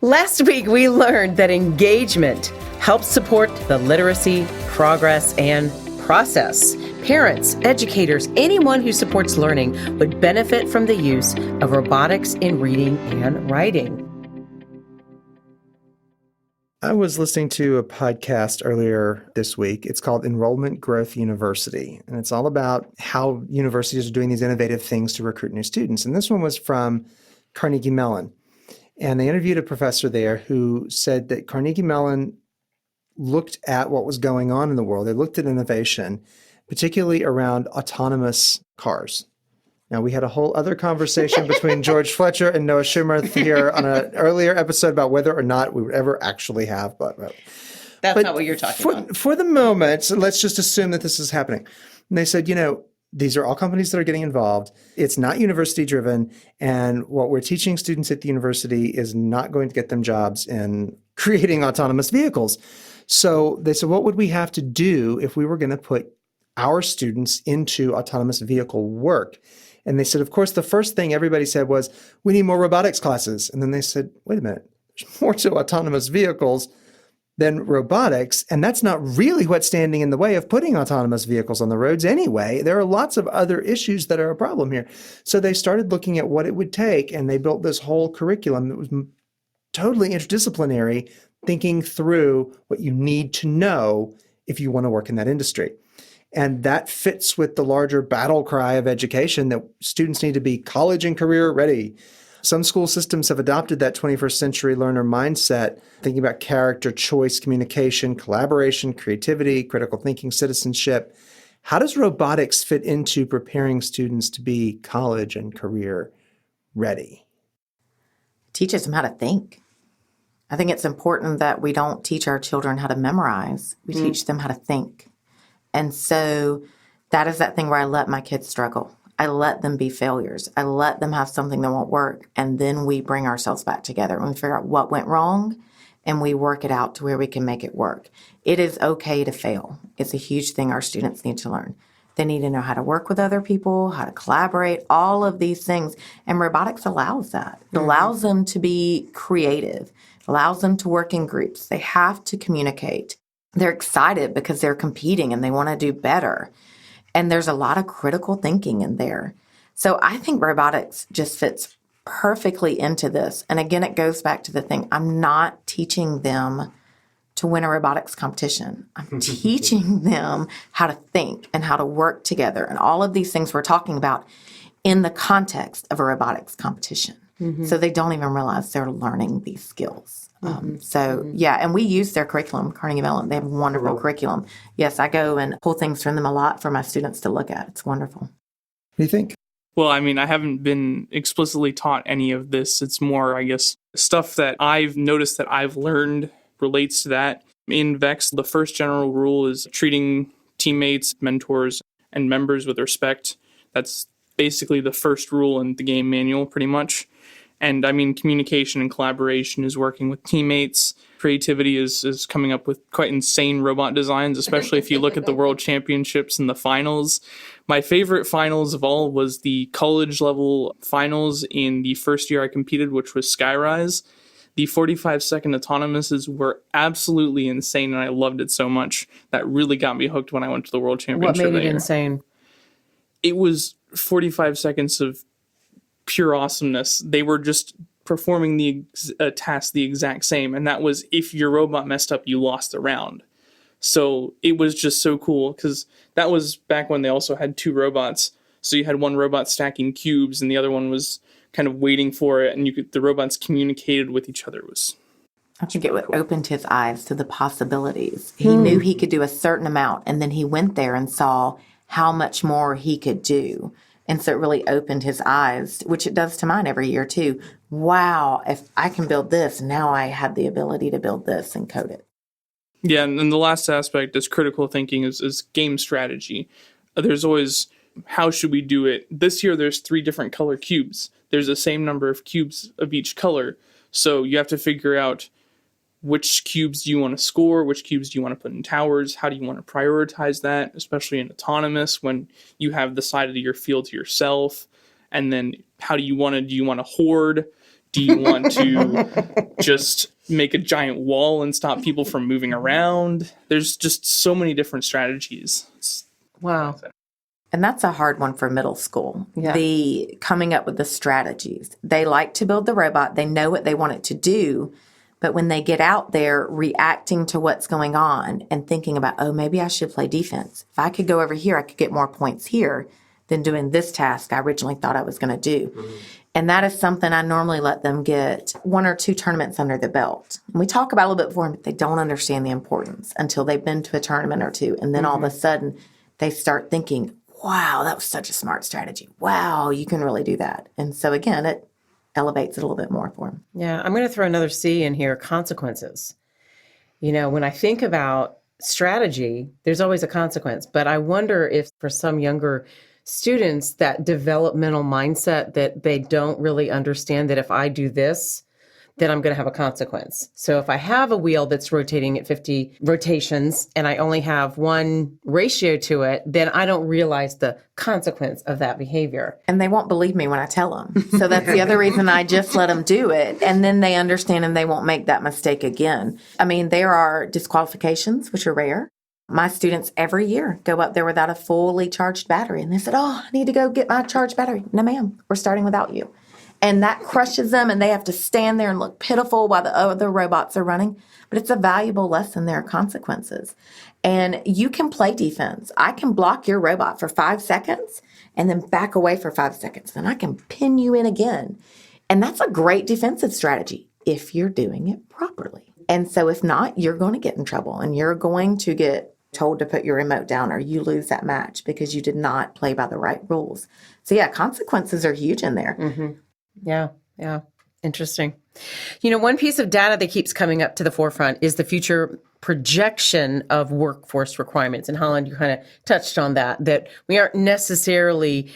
Last week, we learned that engagement helps support the literacy, progress, and process. Parents, educators, anyone who supports learning would benefit from the use of robotics in reading and writing. I was listening to a podcast earlier this week. It's called Enrollment Growth University, and it's all about how universities are doing these innovative things to recruit new students. And this one was from Carnegie Mellon. And they interviewed a professor there who said that Carnegie Mellon looked at what was going on in the world. They looked at innovation, particularly around autonomous cars. Now, we had a whole other conversation between George Fletcher and Noah Schumer here on an earlier episode about whether or not we would ever actually have. But That's not what you're talking about. For the moment, so let's just assume that this is happening. And they said, these are all companies that are getting involved. It's not university driven. And what we're teaching students at the university is not going to get them jobs in creating autonomous vehicles. So they said, what would we have to do if we were going to put our students into autonomous vehicle work? And they said, of course, the first thing everybody said was, we need more robotics classes. And then they said, wait a minute, there's more to autonomous vehicles than robotics. And that's not really what's standing in the way of putting autonomous vehicles on the roads anyway. There are lots of other issues that are a problem here. So they started looking at what it would take, and they built this whole curriculum that was totally interdisciplinary, thinking through what you need to know if you want to work in that industry. And that fits with the larger battle cry of education that students need to be college and career ready. Some school systems have adopted that 21st century learner mindset, thinking about character, choice, communication, collaboration, creativity, critical thinking, citizenship. How does robotics fit into preparing students to be college and career ready? Teaches them how to think. I think it's important that we don't teach our children how to memorize. We teach them how to think. And so that is that thing where I let my kids struggle. I let them be failures. I let them have something that won't work. And then we bring ourselves back together and we figure out what went wrong and we work it out to where we can make it work. It is okay to fail. It's a huge thing our students need to learn. They need to know how to work with other people, how to collaborate, all of these things. And robotics allows that. It allows them to be creative, allows them to work in groups. They have to communicate. They're excited because they're competing and they want to do better. And there's a lot of critical thinking in there. So I think robotics just fits perfectly into this. And again, it goes back to the thing. I'm not teaching them to win a robotics competition. I'm teaching them how to think and how to work together and all of these things we're talking about in the context of a robotics competition. So they don't even realize they're learning these skills. And we use their curriculum, Carnegie Mellon. They have a wonderful curriculum. Yes, I go and pull things from them a lot for my students to look at. It's wonderful. What do you think? Well, I mean, I haven't been explicitly taught any of this. It's more, I guess, stuff that I've noticed that I've learned relates to that. In VEX, the first general rule is treating teammates, mentors, and members with respect. That's basically the first rule in the game manual, pretty much. And I mean, communication and collaboration is working with teammates. Creativity is coming up with quite insane robot designs, especially if you look at the World Championships and the finals. My favorite finals of all was the college level finals in the first year I competed, which was Skyrise. The 45-second autonomouses were absolutely insane, and I loved it so much. That really got me hooked when I went to the World Championship. What made it insane? It was 45 seconds of pure awesomeness. They were just performing the task the exact same, and that was if your robot messed up, you lost the round. So it was just so cool, because that was back when they also had two robots. So you had one robot stacking cubes, and the other one was kind of waiting for it, and the robots communicated with each other. I think it opened his eyes to the possibilities. He knew he could do a certain amount, and then he went there and saw how much more he could do. And so it really opened his eyes, which it does to mine every year too. Wow, if I can build this, now I have the ability to build this and code it. Yeah, and then the last aspect is critical thinking, is game strategy. There's always, how should we do it? This year there's 3 different color cubes. There's the same number of cubes of each color. So you have to figure out which cubes do you want to score, which cubes do you want to put in towers, how do you want to prioritize that, especially in autonomous when you have the side of your field to yourself, and then how do you want to hoard, Do you want to just make a giant wall and stop people from moving around? There's just so many different strategies. Wow. And that's a hard one for middle school. Yeah. The coming up with the strategies. They like to build the robot. They know what they want it to do. But when they get out there reacting to what's going on and thinking about, oh, maybe I should play defense. If I could go over here, I could get more points here than doing this task I originally thought I was going to do. Mm-hmm. And that is something I normally let them get 1 or 2 tournaments under the belt. And we talk about it a little bit before, but they don't understand the importance until they've been to a tournament or 2. And then all of a sudden they start thinking, wow, that was such a smart strategy. Wow, you can really do that. And so again, it elevates it a little bit more for them. Yeah, I'm going to throw another C in here, consequences. When I think about strategy, there's always a consequence. But I wonder if for some younger students, that developmental mindset that they don't really understand that if I do this, then I'm going to have a consequence. So if I have a wheel that's rotating at 50 rotations and I only have one ratio to it, then I don't realize the consequence of that behavior. And they won't believe me when I tell them. So that's the other reason I just let them do it. And then they understand and they won't make that mistake again. I mean, there are disqualifications, which are rare. My students every year go up there without a fully charged battery. And they said, oh, I need to go get my charged battery. No, ma'am, we're starting without you. And that crushes them, and they have to stand there and look pitiful while the other robots are running. But it's a valuable lesson. There are consequences. And you can play defense. I can block your robot for 5 seconds and then back away for 5 seconds. Then I can pin you in again. And that's a great defensive strategy if you're doing it properly. And so if not, you're going to get in trouble, and you're going to get told to put your remote down, or you lose that match because you did not play by the right rules. So yeah, consequences are huge in there. Mm-hmm. Yeah. Interesting. One piece of data that keeps coming up to the forefront is the future projection of workforce requirements. And Holland, you kind of touched on that we aren't necessarily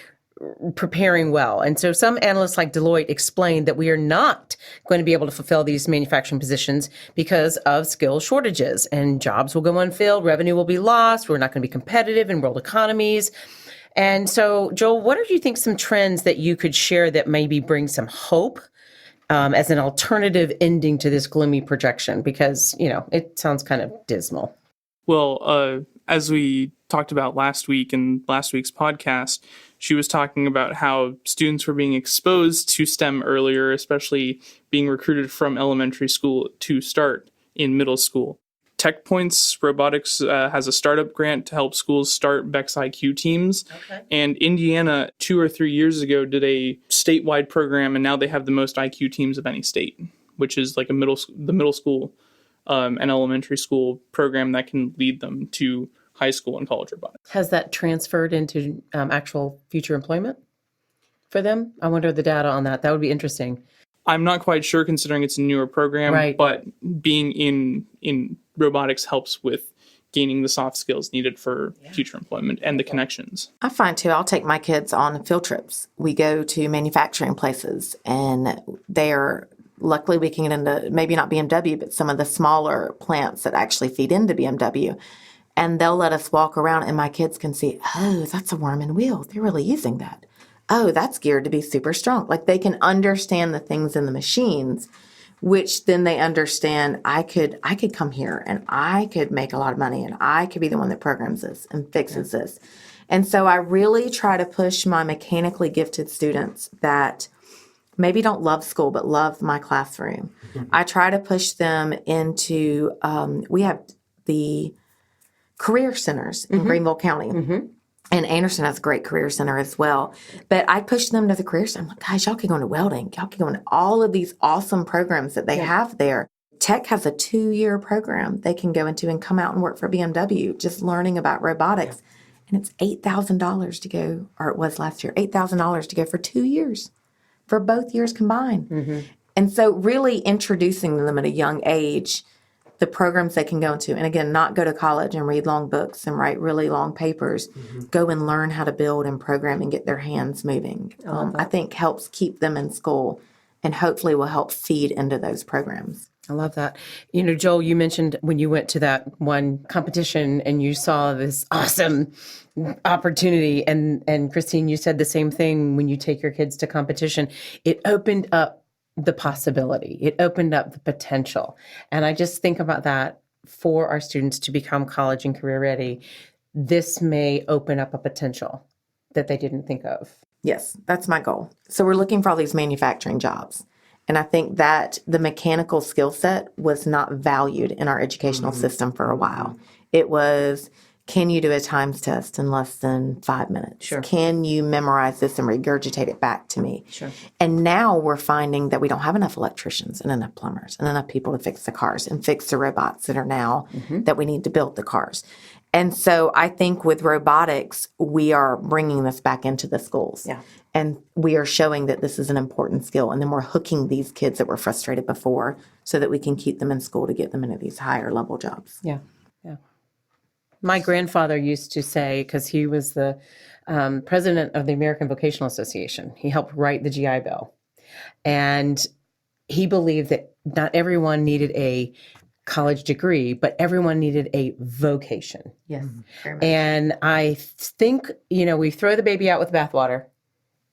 preparing well. And so some analysts like Deloitte explained that we are not going to be able to fulfill these manufacturing positions because of skill shortages, and jobs will go unfilled, revenue will be lost, we're not going to be competitive in world economies. And so, Joel, what do you think some trends that you could share that maybe bring some hope as an alternative ending to this gloomy projection? Because, it sounds kind of dismal. Well, as we talked about last week in last week's podcast, she was talking about how students were being exposed to STEM earlier, especially being recruited from elementary school to start in middle school. TechPoints Robotics has a startup grant to help schools start Beck's IQ teams. Okay. And Indiana, 2 or 3 years ago, did a statewide program, and now they have the most IQ teams of any state, which is like the middle school and elementary school program that can lead them to high school and college robotics. Has that transferred into actual future employment for them? I wonder the data on that. That would be interesting. I'm not quite sure, considering it's a newer program, right. But being in robotics helps with gaining the soft skills needed for future employment and the connections. I find too, I'll take my kids on field trips. We go to manufacturing places, and luckily we can get into maybe not BMW, but some of the smaller plants that actually feed into BMW. And they'll let us walk around, and my kids can see, oh, that's a worm and wheel. They're really using that. Oh, that's geared to be super strong. Like, they can understand the things in the machines, which then they understand I could come here and I could make a lot of money, and I could be the one that programs this and fixes this. And so I really try to push my mechanically gifted students that maybe don't love school but love my classroom. Mm-hmm. I try to push them into, we have the career centers in Greenville County. Mm-hmm. And Anderson has a great career center as well. But I push them to the career center. I'm like, guys, y'all can go into welding. Y'all can go into all of these awesome programs that they have there. Tech has a 2-year program they can go into and come out and work for BMW, just learning about robotics. And it's $8,000 to go, or it was last year, $8,000 to go for 2 years, for both years combined. Mm-hmm. And so really introducing them at a young age, the programs they can go into. And again, not go to college and read long books and write really long papers. Mm-hmm. Go and learn how to build and program and get their hands moving. I think helps keep them in school, and hopefully will help feed into those programs. I love that. Joel, you mentioned when you went to that one competition and you saw this awesome opportunity. And Christine, you said the same thing when you take your kids to competition. It opened up the possibility. It opened up the potential. And I just think about that for our students to become college and career ready. This may open up a potential that they didn't think of. Yes, that's my goal. So we're looking for all these manufacturing jobs. And I think that the mechanical skill set was not valued in our educational system for a while. It was, can you do a times test in less than 5 minutes? Sure. Can you memorize this and regurgitate it back to me? Sure. And now we're finding that we don't have enough electricians and enough plumbers and enough people to fix the cars and fix the robots that are now that we need to build the cars. And so I think with robotics, we are bringing this back into the schools. Yeah. And we are showing that this is an important skill. And then we're hooking these kids that were frustrated before so that we can keep them in school to get them into these higher level jobs. Yeah. Yeah. My grandfather used to say, because he was the president of the American Vocational Association, he helped write the GI Bill. And he believed that not everyone needed a college degree, but everyone needed a vocation. Yes. And I think, we throw the baby out with the bathwater,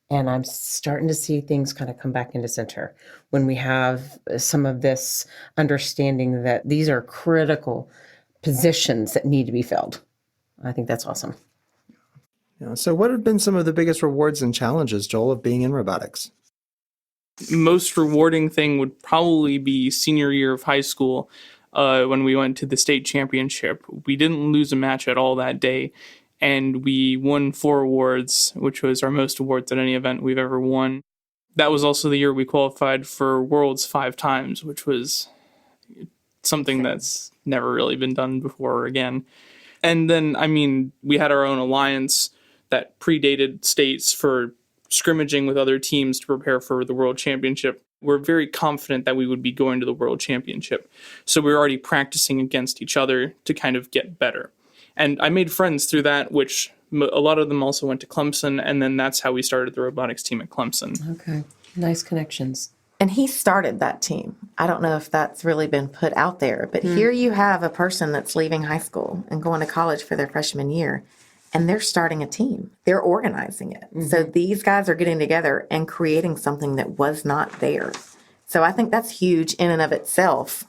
and I'm starting to see things kind of come back into center when we have some of this understanding that these are critical positions that need to be filled. I think that's awesome. So what have been some of the biggest rewards and challenges, Joel, of being in robotics? Most rewarding thing would probably be senior year of high school. When we went to the state championship, we didn't lose a match at all that day, and we won 4 awards, which was our most awards at any event we've ever won. That was also the year we qualified for Worlds 5 times, which was something that's never really been done before or again. And then, we had our own alliance that predated states for scrimmaging with other teams to prepare for the World Championship. We're very confident that we would be going to the World Championship. So we were already practicing against each other to kind of get better. And I made friends through that, which a lot of them also went to Clemson. And then that's how we started the robotics team at Clemson. Okay. Nice connections. And he started that team. I don't know if that's really been put out there, but here you have a person that's leaving high school and going to college for their freshman year, and they're starting a team. They're organizing it. So these guys are getting together and creating something that was not there. So I think that's huge in and of itself.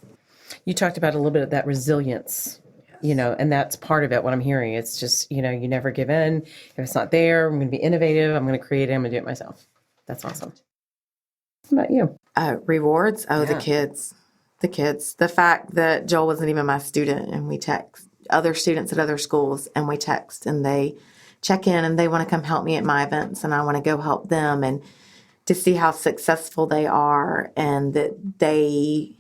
You talked about a little bit of that resilience, and that's part of it, what I'm hearing. It's just, you never give in. If it's not there, I'm going to be innovative. I'm going to create it. I'm going to do it myself. That's awesome. What about you? Rewards? The kids. The kids. The fact that Joel wasn't even my student, and we text other students at other schools, and we text, and they check in, and they want to come help me at my events, and I want to go help them, and to see how successful they are, and that they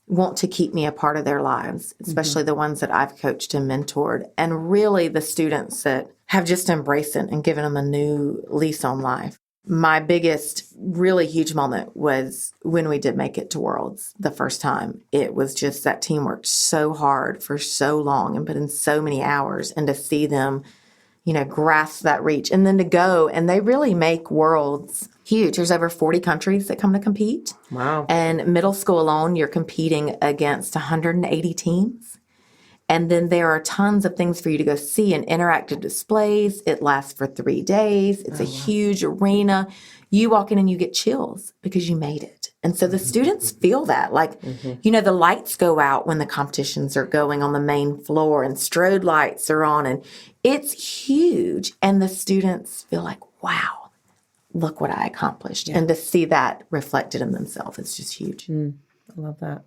want to keep me a part of their lives, especially the ones that I've coached and mentored, and really the students that have just embraced it and given them a new lease on life. My biggest really huge moment was when we did make it to Worlds the first time. It was just that team worked so hard for so long and put in so many hours, and to see them, grasp that reach, and then to go, and they really make Worlds huge. There's over 40 countries that come to compete. Wow. And middle school alone, you're competing against 180 teams. And then there are tons of things for you to go see and interactive displays. It lasts for 3 days. It's a huge arena. You walk in and you get chills because you made it. And so the students feel that. The lights go out when the competitions are going on the main floor, and strode lights are on, and it's huge. And the students feel like, wow, look what I accomplished. And to see that reflected in themselves, it's just huge. I love that.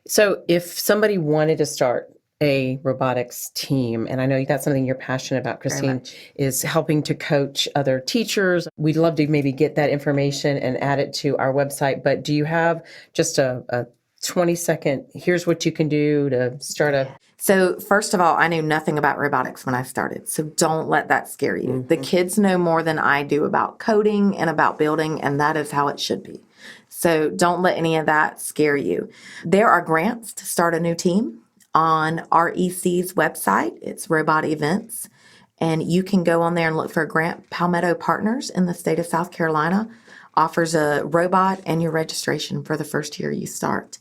So if somebody wanted to start a robotics team, and I know that's something you're passionate about, Christine, is helping to coach other teachers. We'd love to maybe get that information and add it to our website, but do you have just a 20-second, here's what you can do to start a... So first of all, I knew nothing about robotics when I started, so don't let that scare you. The kids know more than I do about coding and about building, and that is how it should be. So don't let any of that scare you. There are grants to start a new team on REC's website. It's Robot Events. And you can go on there and look for a grant. Palmetto Partners in the state of South Carolina offers a robot and your registration for the first year you start.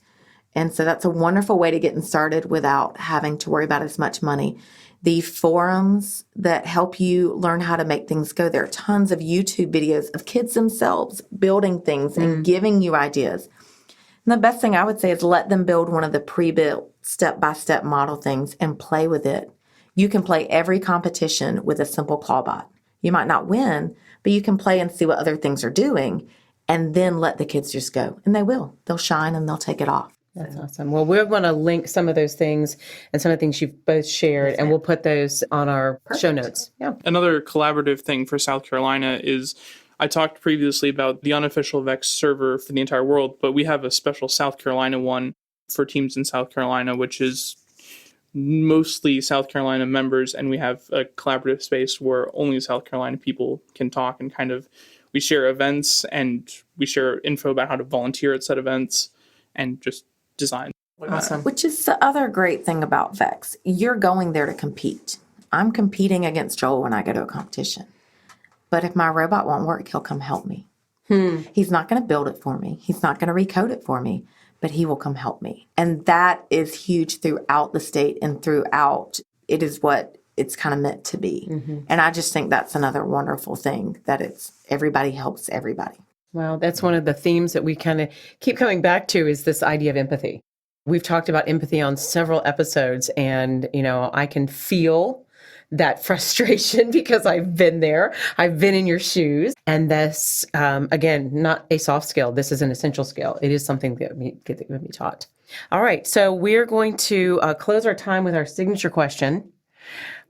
And so that's a wonderful way to get started without having to worry about as much money. The forums that help you learn how to make things go. There are tons of YouTube videos of kids themselves building things and giving you ideas. And the best thing I would say is let them build one of the pre-built step-by-step model things and play with it. You can play every competition with a simple clawbot. You might not win, but you can play and see what other things are doing and then let the kids just go. And they will. They'll shine and they'll take it off. That's awesome. Well, we're going to link some of those things and some of the things you've both shared, and we'll put those on our show notes. Yeah. Another collaborative thing for South Carolina is I talked previously about the unofficial VEX server for the entire world, but we have a special South Carolina one for teams in South Carolina, which is mostly South Carolina members, and we have a collaborative space where only South Carolina people can talk and kind of we share events and we share info about how to volunteer at said events and just design. Awesome. Which is the other great thing about VEX. You're going there to compete. I'm competing against Joel when I go to a competition. But if my robot won't work, he'll come help me. He's not going to build it for me. He's not going to recode it for me, but he will come help me. And that is huge throughout the state and throughout. It is what it's kind of meant to be. And I just think that's another wonderful thing, that it's everybody helps everybody. Well, that's one of the themes that we kind of keep coming back to is this idea of empathy. We've talked about empathy on several episodes, and, you know, I can feel that frustration because I've been there. I've been in your shoes. And this, again, not a soft skill. This is an essential skill. It is something that we be taught. All right. So we're going to close our time with our signature question.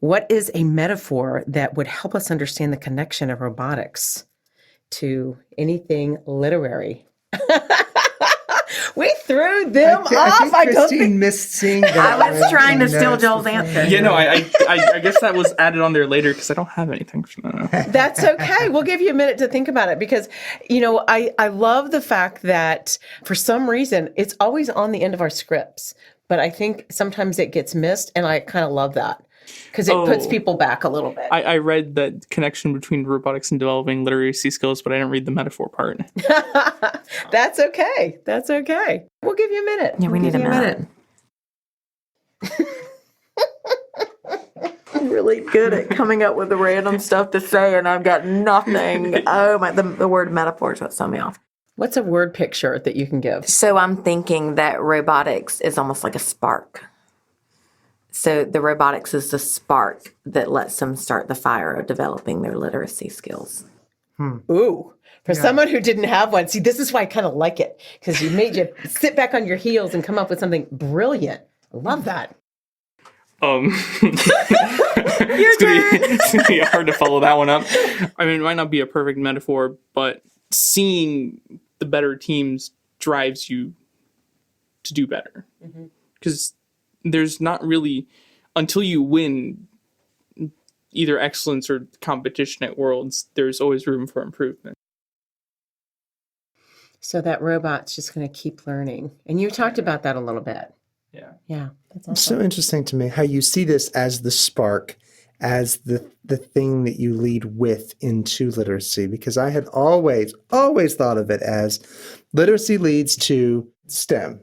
What is a metaphor that would help us understand the connection of robotics to anything literary? We threw them off. I think Christine missed seeing that. I was trying to steal Joel's answer. Yeah, no, I guess that was added on there later because I don't have anything. That's okay. We'll give you a minute to think about it because, you know, I love the fact that for some reason it's always on the end of our scripts, but I think sometimes it gets missed, and I kind of love that because it puts people back a little bit. I read that connection between robotics and developing literacy skills, but I didn't read the metaphor part. That's okay. That's okay. We'll give you a minute. Yeah, we need a minute. I'm really good at coming up with the random stuff to say, and I've got nothing. Oh, the word metaphor is what threw me off. What's a word picture that you can give? So I'm thinking that robotics is almost like a spark. So the robotics is the spark that lets them start the fire of developing their literacy skills. Ooh. For someone who didn't have one, see, this is why I kind of like it, because you made you sit back on your heels and come up with something brilliant. I love that. It's gonna be hard to follow that one up. I mean, it might not be a perfect metaphor, but seeing the better teams drives you to do better. Because there's not really, until you win either excellence or competition at Worlds, there's always room for improvement. So that robot's just going to keep learning. And you talked about that a little bit. Yeah. That's awesome. It's so interesting to me how you see this as the spark, as the thing that you lead with into literacy, because I had always thought of it as literacy leads to STEM.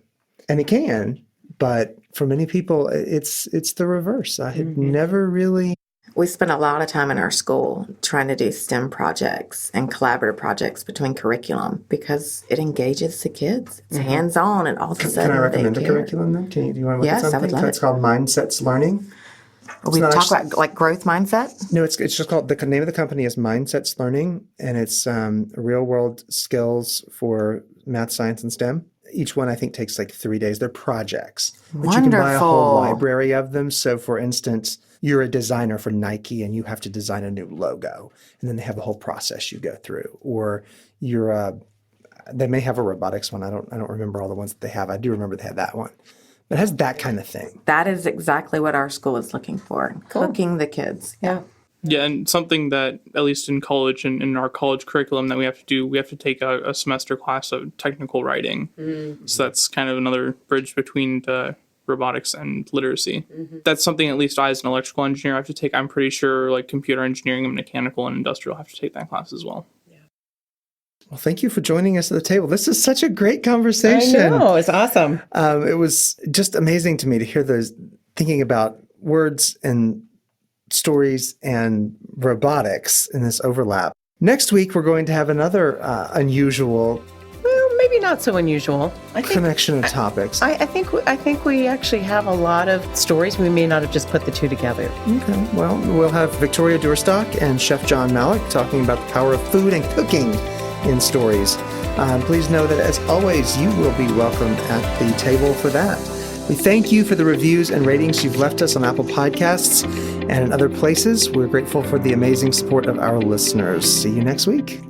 And it can, but for many people, it's the reverse. I had never really... We spent a lot of time in our school trying to do STEM projects and collaborative projects between curriculum because it engages the kids. It's hands-on, and all of a sudden Can I recommend they a care. curriculum then? Do you want to look Yes, at something? I would love It's it. called Mindsets Learning. We talk about like growth mindset. No, it's just called, the name of the company is Mindsets Learning, and it's real-world skills for math, science, and STEM. Each one, I think, takes like 3 days. They're projects. But you can buy a whole library of them. So, for instance, you're a designer for Nike and you have to design a new logo. And then they have a whole process you go through. Or they may have a robotics one. I don't remember all the ones that they have. I do remember they had that one. But it has that kind of thing. That is exactly what our school is looking for. Cooking the kids. Yeah. Yeah, and something that, at least in college and in our college curriculum that we have to do, we have to take a semester class of technical writing. So that's kind of another bridge between the robotics and literacy. That's something at least I, as an electrical engineer, have to take. I'm pretty sure like computer engineering and mechanical and industrial have to take that class as well. Well, thank you for joining us at the table. This is such a great conversation. I know, it's awesome. It was just amazing to me to hear those, thinking about words and stories and robotics in this overlap. Next week, we're going to have another unusual, Well, maybe not so unusual. connection of topics. I think we actually have a lot of stories. We may not have just put the two together. Okay, well, we'll have Victoria Durstock and Chef John Malik talking about the power of food and cooking in stories. Please know that, as always, you will be welcomed at the table for that. We thank you for the reviews and ratings you've left us on Apple Podcasts and in other places. We're grateful for the amazing support of our listeners. See you next week.